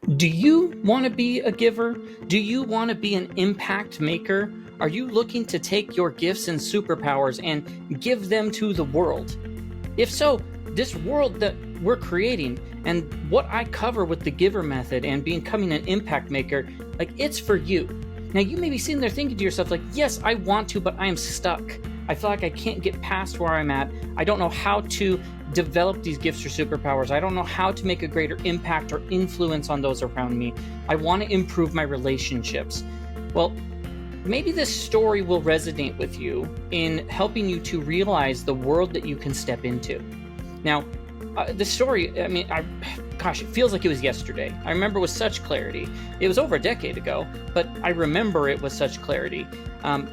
Do you want to be a giver? Do you want to be an impact maker? Are you looking to take your gifts and superpowers and give them to the world? If so, this world that we're creating and what I cover with the giver method and becoming an impact maker, it's for you. Now, you may be sitting there thinking to yourself, yes, I want to, but I am stuck. I feel like I can't get past where I'm at. I don't know how to develop these gifts or superpowers. I don't know how to make a greater impact or influence on those around me. I want to improve my relationships. Well, maybe this story will resonate with you in helping you to realize the world that you can step into. Now, the story, it feels like it was yesterday. I remember with such clarity. It was over a decade ago, but I remember it with such clarity.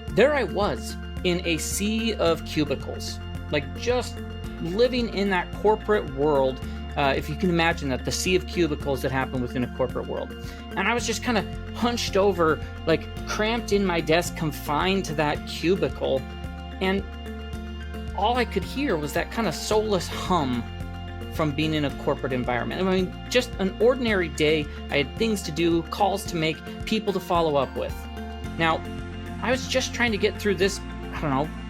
There I was in a sea of cubicles, just living in that corporate world. If you can imagine that, the sea of cubicles that happen within a corporate world. And I was just kind of hunched over, cramped in my desk, confined to that cubicle. And all I could hear was that kind of soulless hum from being in a corporate environment. Just an ordinary day. I had things to do, calls to make, people to follow up with. Now, I was just trying to get through this,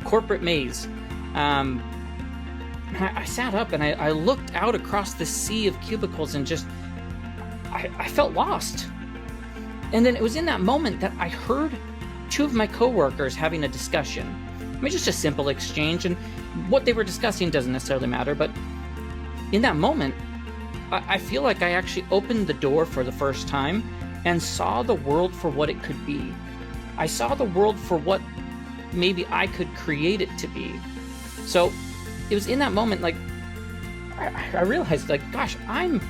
corporate maze. I sat up and I looked out across the sea of cubicles and I felt lost. And then it was in that moment that I heard two of my coworkers having a discussion. Just a simple exchange, and what they were discussing doesn't necessarily matter, but in that moment, I feel like I actually opened the door for the first time and saw the world for what it could be. I saw the world for what maybe I could create it to be. So it was in that moment, I realized, gosh, I'm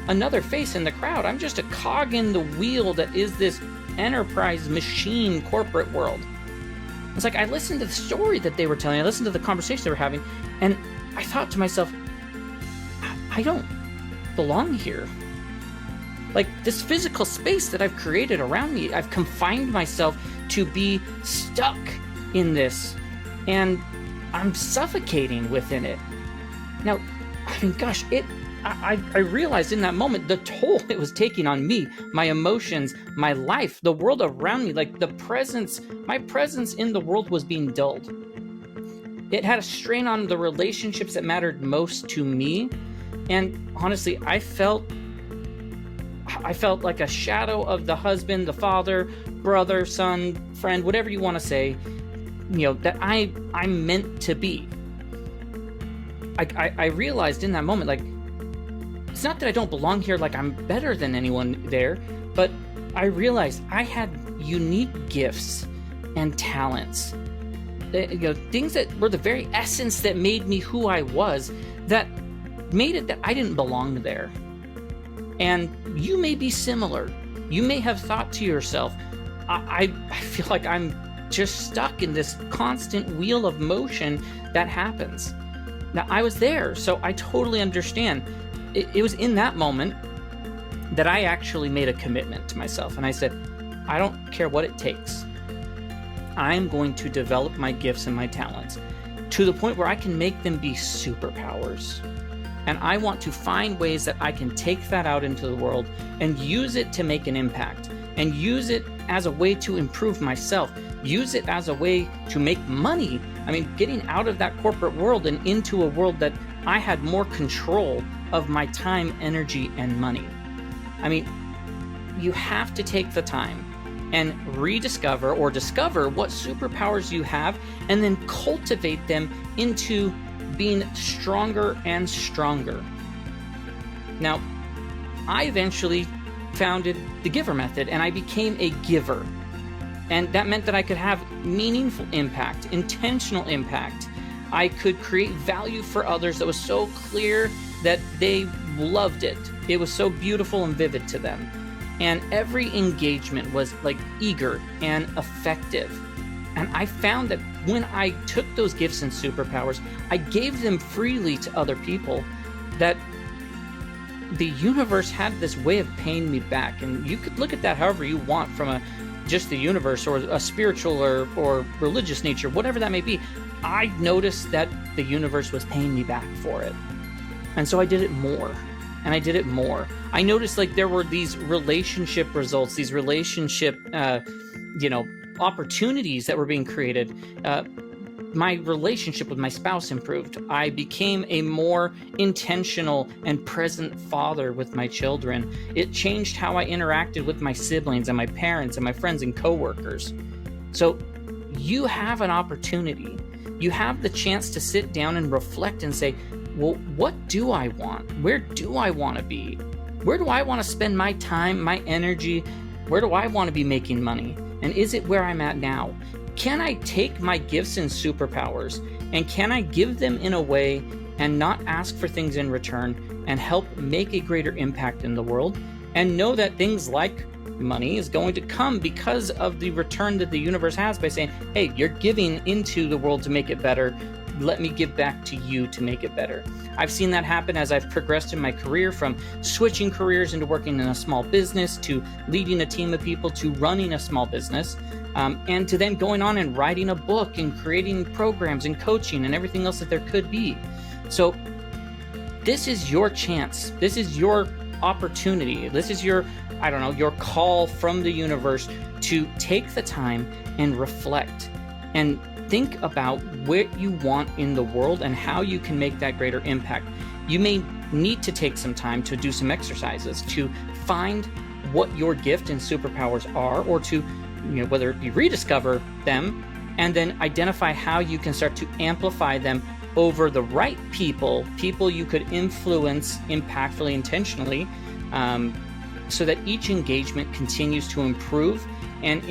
another face in the crowd. I'm just a cog in the wheel that is this enterprise machine corporate world. It's I listened to the story that they were telling, I listened to the conversation they were having, and I thought to myself, I don't belong here. This physical space that I've created around me, I've confined myself to be stuck in this, and I'm suffocating within it. Now, I realized in that moment the toll it was taking on me, my emotions, my life, the world around me, my presence in the world was being dulled. It had a strain on the relationships that mattered most to me. And honestly, I felt like a shadow of the husband, the father, brother, son, friend, whatever you want to say, that I'm meant to be. I realized in that moment, it's not that I don't belong here, I'm better than anyone there, but I realized I had unique gifts and talents, things that were the very essence that made me who I was, that made it that I didn't belong there. And you may be similar. You may have thought to yourself, I feel like I'm just stuck in this constant wheel of motion that happens. Now, I was there, so I totally understand. It was in that moment that I actually made a commitment to myself. And I said, I don't care what it takes. I'm going to develop my gifts and my talents to the point where I can make them be superpowers. And I want to find ways that I can take that out into the world and use it to make an impact, and use it as a way to improve myself, use it as a way to make money. Getting out of that corporate world and into a world that I had more control of my time, energy, and money. You have to take the time and rediscover or discover what superpowers you have, and then cultivate them into being stronger and stronger. Now, I eventually founded the Giver Method, and I became a giver. And that meant that I could have meaningful impact, intentional impact. I could create value for others that was so clear that they loved it. It was so beautiful and vivid to them. And every engagement was eager and effective. And I found that when I took those gifts and superpowers, I gave them freely to other people, that the universe had this way of paying me back. And you could look at that however you want, from just the universe or a spiritual or religious nature, whatever that may be. I noticed that the universe was paying me back for it. And so I did it more. and I did it more. I noticed like there were these relationship results, these relationship, opportunities that were being created. My relationship with my spouse improved. I became a more intentional and present father with my children. It changed how I interacted with my siblings and my parents and my friends and coworkers. So you have an opportunity. You have the chance to sit down and reflect and say, well, what do I want? Where do I want to be? Where do I want to spend my time, my energy? Where do I want to be making money? And is it where I'm at now? Can I take my gifts and superpowers and can I give them in a way and not ask for things in return and help make a greater impact in the world? And know that things like money is going to come because of the return that the universe has by saying, hey, you're giving into the world to make it better. Let me give back to you to make it better. I've seen that happen as I've progressed in my career, from switching careers into working in a small business to leading a team of people to running a small business, and to then going on and writing a book and creating programs and coaching and everything else that there could be. So this is your chance. This is your opportunity. This is your call from the universe to take the time and reflect and think about what you want in the world and how you can make that greater impact. You may need to take some time to do some exercises to find what your gift and superpowers are, or to, whether it be rediscover them and then identify how you can start to amplify them over the right people you could influence impactfully, intentionally, so that each engagement continues to improve and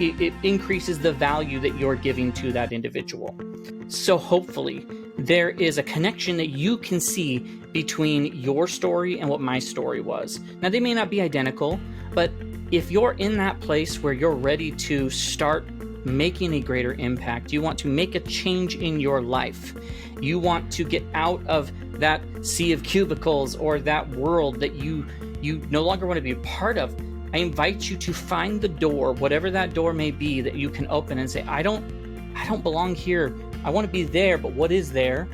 it increases the value that you're giving to that individual. So hopefully there is a connection that you can see between your story and what my story was. Now, they may not be identical, but if you're in that place where you're ready to start making a greater impact, you want to make a change in your life, you want to get out of that sea of cubicles or that world that you no longer want to be a part of, I invite you to find the door, whatever that door may be, that you can open and say, I don't belong here. I want to be there, but what is there?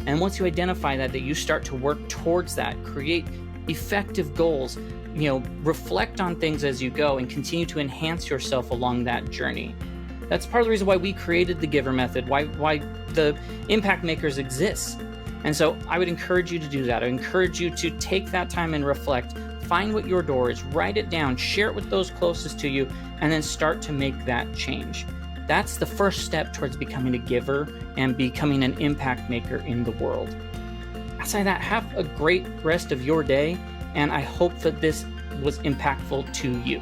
And once you identify that you start to work towards that, create effective goals, reflect on things as you go and continue to enhance yourself along that journey. That's part of the reason why we created the Giver Method, why the Impact Makers exists. And so I would encourage you to do that. I encourage you to take that time and reflect. Find what your door is, write it down, share it with those closest to you, and then start to make that change. That's the first step towards becoming a giver and becoming an impact maker in the world. Outside of that, have a great rest of your day, and I hope that this was impactful to you.